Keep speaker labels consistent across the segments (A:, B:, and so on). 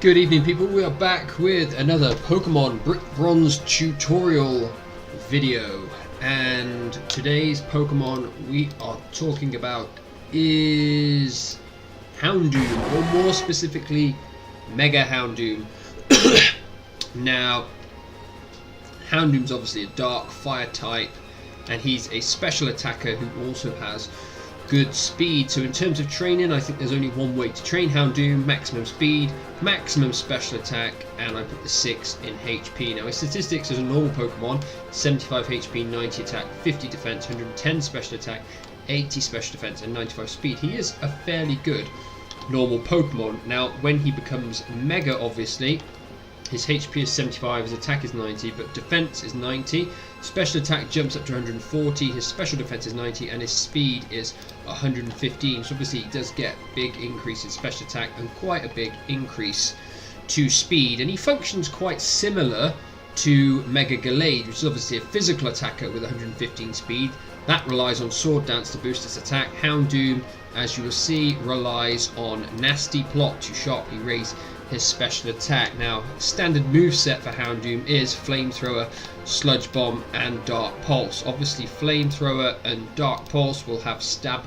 A: Good evening, people. We are back with another Pokemon Brick Bronze tutorial video, and today's Pokemon we are talking about is Houndoom, or more specifically Mega Houndoom. Now, Houndoom's obviously a dark fire type, and he's a special attacker who also has good speed. So in terms of training, I think there's only one way to train Houndoom: maximum speed, maximum special attack, and I put the 6 in HP. Now his statistics as a normal Pokemon: 75 HP, 90 attack, 50 defense, 110 special attack, 80 special defense, and 95 speed. He is a fairly good normal Pokemon. Now when he becomes Mega, obviously his HP is 75, his attack is 90, but defense is 90. Special attack jumps up to 140, his special defense is 90, and his speed is 115. So obviously he does get big increase in special attack and quite a big increase to speed. And he functions quite similar to Mega Gallade, which is obviously a physical attacker with 115 speed. That relies on Sword Dance to boost its attack. Houndoom, as you will see, relies on Nasty Plot to sharply raise his special attack. Now, standard moveset for Houndoom is Flamethrower, Sludge Bomb, and Dark Pulse. Obviously, Flamethrower and Dark Pulse will have stab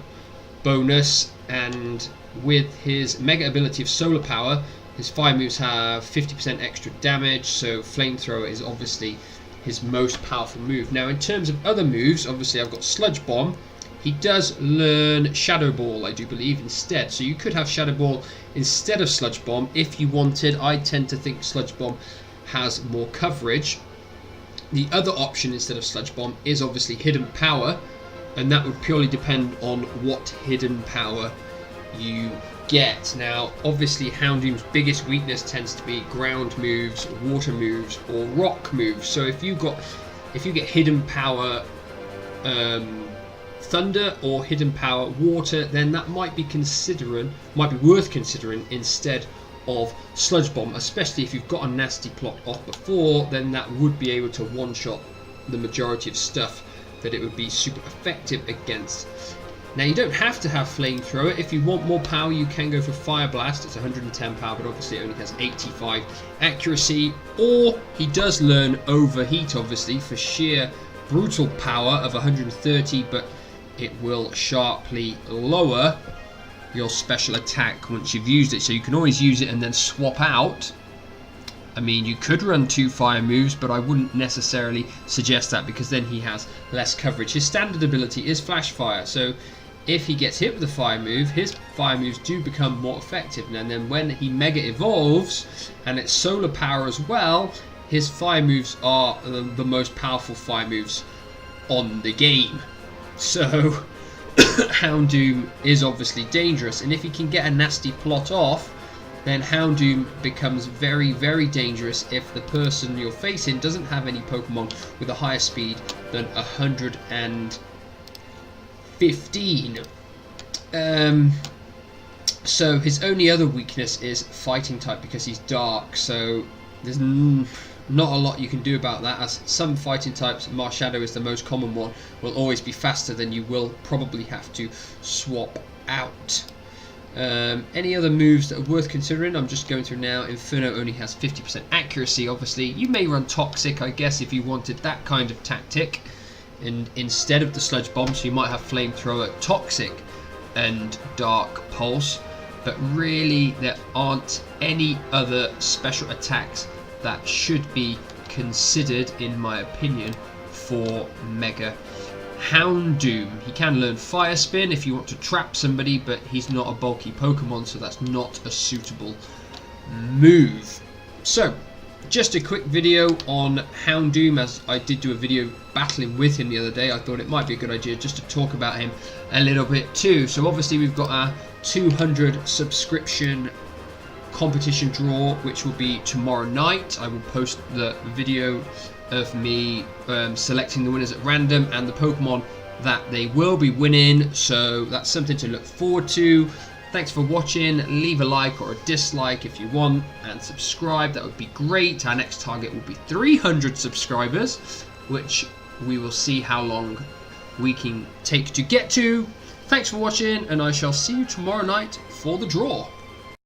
A: bonus, and with his mega ability of Solar Power, his fire moves have 50% extra damage, so Flamethrower is obviously his most powerful move. Now, in terms of other moves, obviously I've got Sludge Bomb. He does learn Shadow Ball, I do believe, instead. So you could have Shadow Ball instead of Sludge Bomb if you wanted. I tend to think Sludge Bomb has more coverage. The other option instead of Sludge Bomb is obviously Hidden Power, and that would purely depend on what Hidden Power you get. Now, obviously Houndoom's biggest weakness tends to be ground moves, water moves, or rock moves. So if you get Hidden Power Thunder or Hidden Power Water, then that might be worth considering instead of Sludge Bomb, especially if you've got a Nasty Plot off before. Then that would be able to one-shot the majority of stuff that it would be super effective against. Now, you don't have to have Flamethrower. If you want more power, you can go for Fire Blast. It's 110 power, but obviously it only has 85 accuracy. Or he does learn Overheat, obviously, for sheer brutal power of 130, but it will sharply lower your special attack once you've used it. So you can always use it and then swap out. I mean, you could run 2 fire moves, but I wouldn't necessarily suggest that, because then he has less coverage. His standard ability is Flash Fire, so if he gets hit with a fire move, his fire moves do become more effective. And then when he Mega Evolves, and it's Solar Power as well, his fire moves are the most powerful fire moves on the game. So Houndoom is obviously dangerous, and if he can get a Nasty Plot off, then Houndoom becomes very, very dangerous if the person you're facing doesn't have any Pokemon with a higher speed than 115. So his only other weakness is Fighting type, because he's dark, so there's not a lot you can do about that, as some fighting types, Marshadow is the most common one, will always be faster than you will probably have to swap out. Any other moves that are worth considering? I'm just going through now. Inferno only has 50% accuracy. Obviously, you may run Toxic, I guess, if you wanted that kind of tactic, and instead of the Sludge Bomb, so you might have Flamethrower, Toxic, and Dark Pulse. But really, there aren't any other special attacks that should be considered, in my opinion, for Mega Houndoom. He can learn Fire Spin if you want to trap somebody, but he's not a bulky Pokemon, so that's not a suitable move. So, just a quick video on Houndoom, as I did do a video battling with him the other day. I thought it might be a good idea just to talk about him a little bit too. So obviously we've got our 200 subscription competition draw, which will be tomorrow night. I will post the video of me selecting the winners at random and the Pokemon that they will be winning, so that's something to look forward to. Thanks for watching. Leave a like or a dislike if you want, and subscribe, that would be great. Our next target will be 300 subscribers, which we will see how long we can take to get to. Thanks for watching, and I shall see you tomorrow night for the draw.